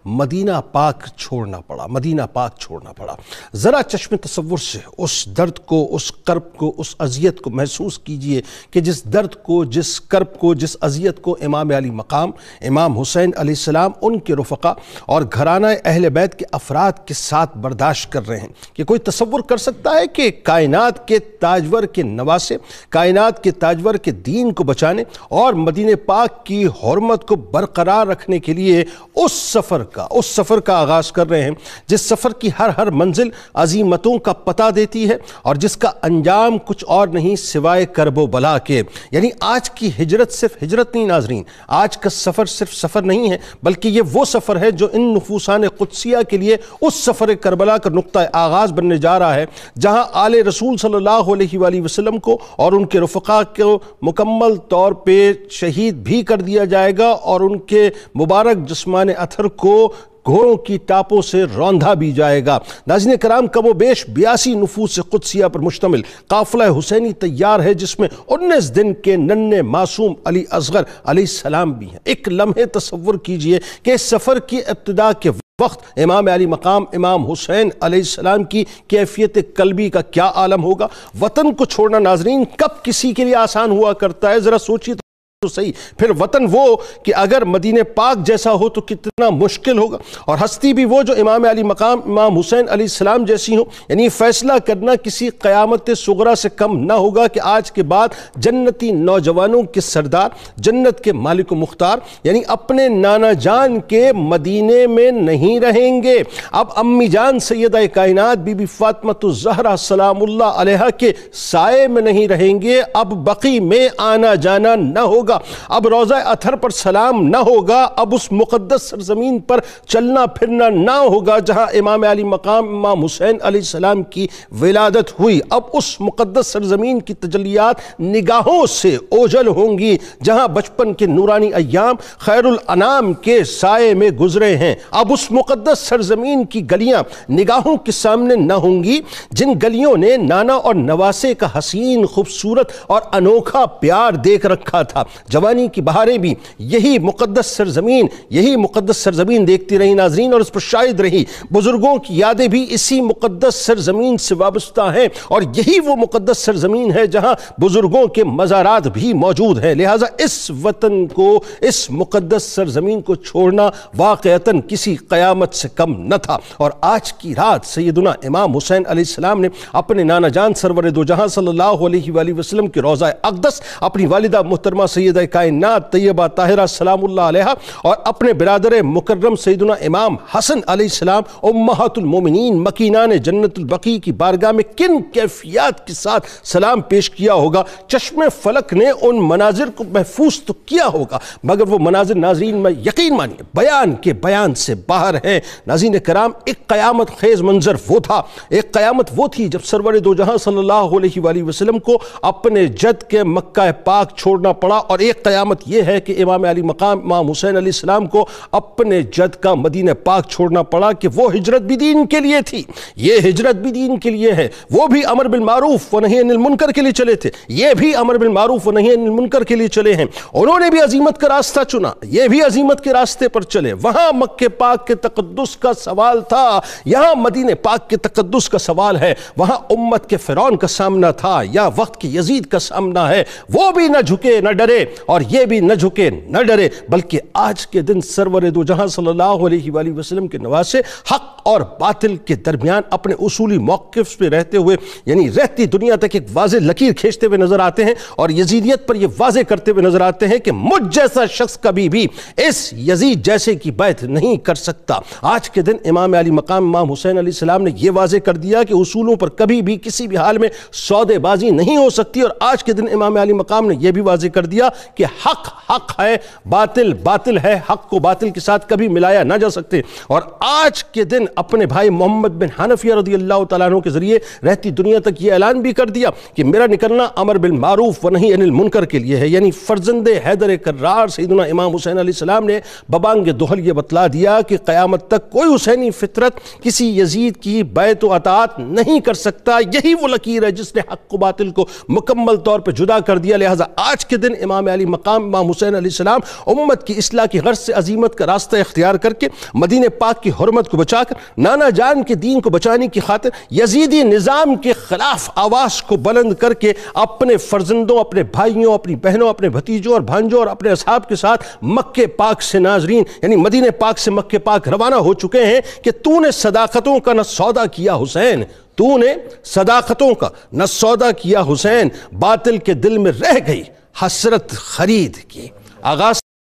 مدینہ پاک چھوڑنا پڑا۔ ذرا چشم تصور سے اس درد کو، اس کرب کو، اس اذیت کو محسوس کیجئے کہ جس درد کو، جس کرب کو، جس اذیت کو امام علی مقام، امام حسین علیہ السلام، ان کے رفقا اور گھرانہ اہل بیت کے افراد کے ساتھ برداشت کر رہے ہیں۔ کہ کوئی تصور کر سکتا ہے کہ کائنات کے تاجور کے نواسے، کائنات کے تاجور کے دین کو بچانے اور مدینہ پاک کی حرمت کو برقرار رکھنے کے لیے اس سفر کا آغاز کر رہے ہیں، جس سفر کی ہر منزل عظیمتوں کا پتہ دیتی ہے اور جس کا انجام کچھ اور نہیں سوائے کرب و بلا کے۔ یعنی آج کی ہجرت صرف ہجرت نہیں ناظرین، آج کا سفر صرف سفر نہیں ہے، بلکہ یہ وہ سفر ہے جو ان نفوسان قدسیہ کے لیے اس سفر کربلا کا نقطہ آغاز بننے جا رہا ہے، جہاں آل رسول صلی اللہ علیہ وآلہ وسلم کو اور ان کے رفقا کو مکمل طور پہ شہید بھی کر دیا جائے گا اور ان کے مبارک جسمان اطہر کو گھوڑوں کی ٹاپوں سے روندھا بھی جائے گا۔ ناظرین کرام، کم و بیش 82 نفوس قدسیہ پر مشتمل قافلہ حسینی تیار ہے، جس میں 19 دن کے ننھے معصوم علی اصغر علیہ السلام بھی ہیں۔ ایک لمحے تصور کیجئے کہ اس سفر کی ابتدا کے وقت امام علی مقام امام حسین علیہ السلام کی کیفیت قلبی کا کیا عالم ہوگا۔ وطن کو چھوڑنا ناظرین کب کسی کے لیے آسان ہوا کرتا ہے، ذرا سوچیے تو صحیح۔ پھر وطن وہ کہ اگر مدینہ پاک جیسا ہو تو کتنا مشکل ہوگا، اور ہستی بھی وہ جو امام علی مقام امام حسین علیہ السلام جیسی ہو۔ یعنی فیصلہ کرنا کسی قیامت صغریٰ سے کم نہ ہوگا کہ آج کے بعد جنتی نوجوانوں کے سردار، جنت کے مالک و مختار، یعنی اپنے نانا جان کے مدینے میں نہیں رہیں گے، اب امی جان سیدہ کائنات بی بی فاطمہ الزہرا سلام اللہ علیہا کے سائے میں نہیں رہیں گے، اب بقی میں آنا جانا نہ ہوگا، اب روضہ اطہر پر سلام نہ ہوگا، اب اس مقدس سرزمین پر چلنا پھرنا نہ ہوگا جہاں امام علی مقام امام حسین علیہ السلام کی ولادت ہوئی، اب اس مقدس سرزمین کی تجلیات نگاہوں سے اوجھل ہوں گی جہاں بچپن کے نورانی ایام خیر الانام کے سائے میں گزرے ہیں، اب اس مقدس سرزمین کی گلیاں نگاہوں کے سامنے نہ ہوں گی جن گلیوں نے نانا اور نواسے کا حسین، خوبصورت اور انوکھا پیار دیکھ رکھا تھا۔ جوانی کی بہاریں بھی یہی مقدس سرزمین دیکھتی رہی ناظرین، اور اس پر شاہد رہی۔ بزرگوں کی یادیں بھی اسی مقدس سرزمین سے وابستہ ہیں، اور یہی وہ مقدس سرزمین ہے جہاں بزرگوں کے مزارات بھی موجود ہیں۔ لہٰذا اس وطن کو، اس مقدس سرزمین کو چھوڑنا واقعتاً کسی قیامت سے کم نہ تھا۔ اور آج کی رات سیدنا امام حسین علیہ السلام نے اپنے نانا جان سرور دو جہاں صلی اللہ علیہ وآلہ وسلم کی روضہ اقدس، اپنی والدہ محترمہ سیدہ کائنات طیبہ طاہرہ سلام اللہ علیہا، اور اپنے برادر مکرم سیدنا امام حسن علیہ السلام امہات المومنین مکینان جنت البقیع کی بارگاہ میں کن کیفیات کے ساتھ سلام پیش کیا ہوگا۔ چشم فلک نے ان مناظر کو محفوظ تو کیا ہوگا، مگر وہ مناظر ناظرین میں یقین مانیے بیان کے بیان سے باہر ہیں۔ ناظرین کرام، ایک قیامت خیز منظر وہ تھا، ایک قیامت وہ تھی جب سرور دو جہاں صلی اللہ علیہ وآلہ وسلم کو اپنے جد کے مکہ پاک چھوڑنا پڑا، اور ایک قیامت یہ ہے کہ امام علی مقام امام حسین علیہ السلام کو اپنے جد کا مدینہ پاک چھوڑنا پڑا کہ وہ ہجرت بھی دین کے لیے تھی، یہ ہجرت بھی دین کے لیے ہے۔ وہ بھی امر بالمعروف و نہی عن المنکر کے لیے چلے تھے، یہ بھی امر بالمعروف و نہی عن المنکر کے لیے چلے ہیں۔ انہوں نے بھی عظیمت کا راستہ چنا، یہ بھی عظیمت کے راستے پر چلے۔ وہاں مکہ پاک کے تقدس کا سوال تھا، یہاں مدینہ پاک کے تقدس کا سوال ہے۔ وہاں امت کے فرعون کا سامنا تھا، یا وقت کی یزید کا سامنا ہے۔ وہ بھی نہ جھکے نہ ڈرے، اور یہ بھی نہ جھکے نہ ڈرے، بلکہ آج کے دن سرور دو جہاں صلی اللہ علیہ وآلہ وسلم کے نواسے حق اور باطل کے درمیان اپنے اصولی موقف پہ رہتے ہوئے، یعنی رہتی دنیا تک ایک واضح لکیر کھینچتے ہوئے نظر آتے ہیں، اور یزیدیت پر یہ واضح کرتے ہوئے نظر آتے ہیں کہ مجھ جیسا شخص کبھی بھی اس یزید جیسے کی بیعت نہیں کر سکتا۔ آج کے دن امام علی مقام امام حسین علیہ السلام نے یہ واضح کر دیا کہ اصولوں پر کبھی بھی کسی بھی حال میں سودے بازی نہیں ہو سکتی، اور آج کے دن امام علی مقام نے یہ بھی واضح کر دیا کہ حق حق ہے، باطل باطل ہے، حق کو باطل کے ساتھ کبھی ملایا نہ جا سکتے۔ اور آج کے دن اپنے بھائی محمد بن حنفیہ رضی اللہ تعالیٰ عنہ کے ذریعے رہتی دنیا تک یہ اعلان بھی کر دیا کہ میرا نکلنا امر بالمعروف و نہی عن المنکر کے لیے ہے، یعنی فرزند حیدر کرار سیدنا امام حسین علیہ السلام نے ببانگ دہل یہ بتلا دیا کہ قیامت تک کوئی حسینی فطرت کسی یزید کی بیعت و اطاعت نہیں کر سکتا۔ یہی وہ لکیر ہے جس نے حق و باطل کو مکمل طور پہ جدا کر دیا۔ لہٰذا آج کے دن امام علی مقام امام حسین علیہ السلام امت کی اصلاح کی غرض سے عظیمت کا راستہ اختیار کر کے مدینہ پاک کی حرمت کو بچا کر نانا جان کے دین کو بچانے کی خاطر یزیدی نظام کے خلاف آواز کو بلند کر کے اپنے فرزندوں، اپنے بھائیوں، اپنی بہنوں، اپنے بھتیجوں اور بھانجوں اور اپنے اصحاب کے ساتھ مکہ پاک سے ناظرین یعنی مدینہ پاک سے مکہ پاک روانہ ہو چکے ہیں کہ تو نے صداقتوں کا نہ سودا کیا حسین، تو نے صداقتوں کا نہ سودا کیا حسین، باطل کے دل میں رہ گئی حسرت خرید کی۔ آغاز